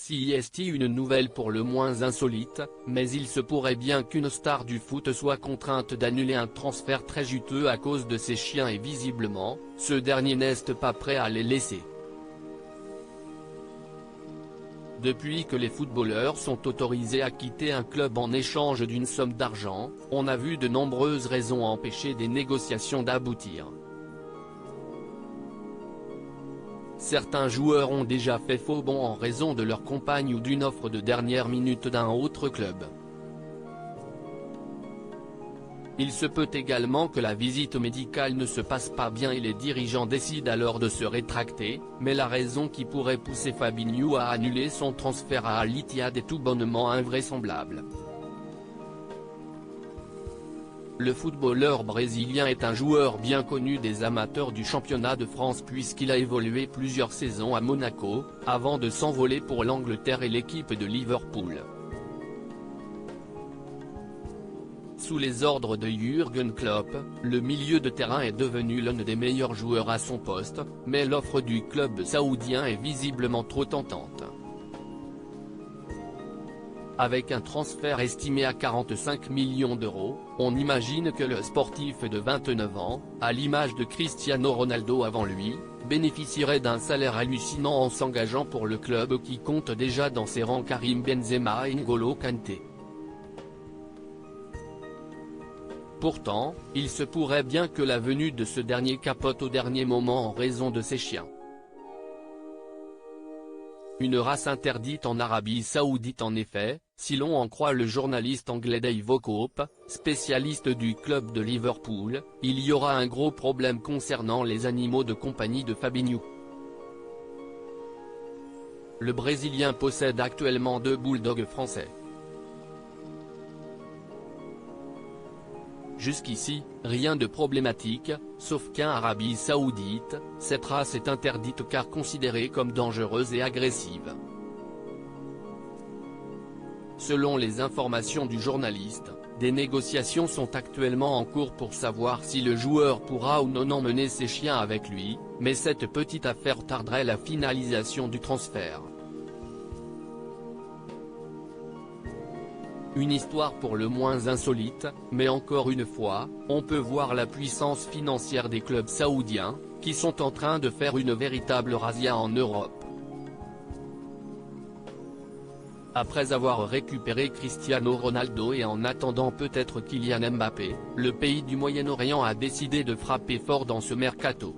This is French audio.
Si est une nouvelle pour le moins insolite, mais il se pourrait bien qu'une star du foot soit contrainte d'annuler un transfert très juteux à cause de ses chiens et visiblement, ce dernier n'est pas prêt à les laisser. Depuis que les footballeurs sont autorisés à quitter un club en échange d'une somme d'argent, on a vu de nombreuses raisons empêcher des négociations d'aboutir. Certains joueurs ont déjà fait faux bond en raison de leur compagne ou d'une offre de dernière minute d'un autre club. Il se peut également que la visite médicale ne se passe pas bien et les dirigeants décident alors de se rétracter, mais la raison qui pourrait pousser Fabinho à annuler son transfert à Al Ittihad est tout bonnement invraisemblable. Le footballeur brésilien est un joueur bien connu des amateurs du championnat de France puisqu'il a évolué plusieurs saisons à Monaco, avant de s'envoler pour l'Angleterre et l'équipe de Liverpool. Sous les ordres de Jürgen Klopp, le milieu de terrain est devenu l'un des meilleurs joueurs à son poste, mais l'offre du club saoudien est visiblement trop tentante. Avec un transfert estimé à 45 millions d'euros, on imagine que le sportif de 29 ans, à l'image de Cristiano Ronaldo avant lui, bénéficierait d'un salaire hallucinant en s'engageant pour le club qui compte déjà dans ses rangs Karim Benzema et N'Golo Kanté. Pourtant, il se pourrait bien que la venue de ce dernier capote au dernier moment en raison de ses chiens. Une race interdite en Arabie Saoudite en effet, si l'on en croit le journaliste anglais Dave Okoop, spécialiste du club de Liverpool, il y aura un gros problème concernant les animaux de compagnie de Fabinho. Le Brésilien possède actuellement 2 bulldogs français. Jusqu'ici, rien de problématique, sauf qu'en Arabie Saoudite, cette race est interdite car considérée comme dangereuse et agressive. Selon les informations du journaliste, des négociations sont actuellement en cours pour savoir si le joueur pourra ou non emmener ses chiens avec lui, mais cette petite affaire tarderait la finalisation du transfert. Une histoire pour le moins insolite, mais encore une fois, on peut voir la puissance financière des clubs saoudiens, qui sont en train de faire une véritable razzia en Europe. Après avoir récupéré Cristiano Ronaldo et en attendant peut-être Kylian Mbappé, le pays du Moyen-Orient a décidé de frapper fort dans ce mercato.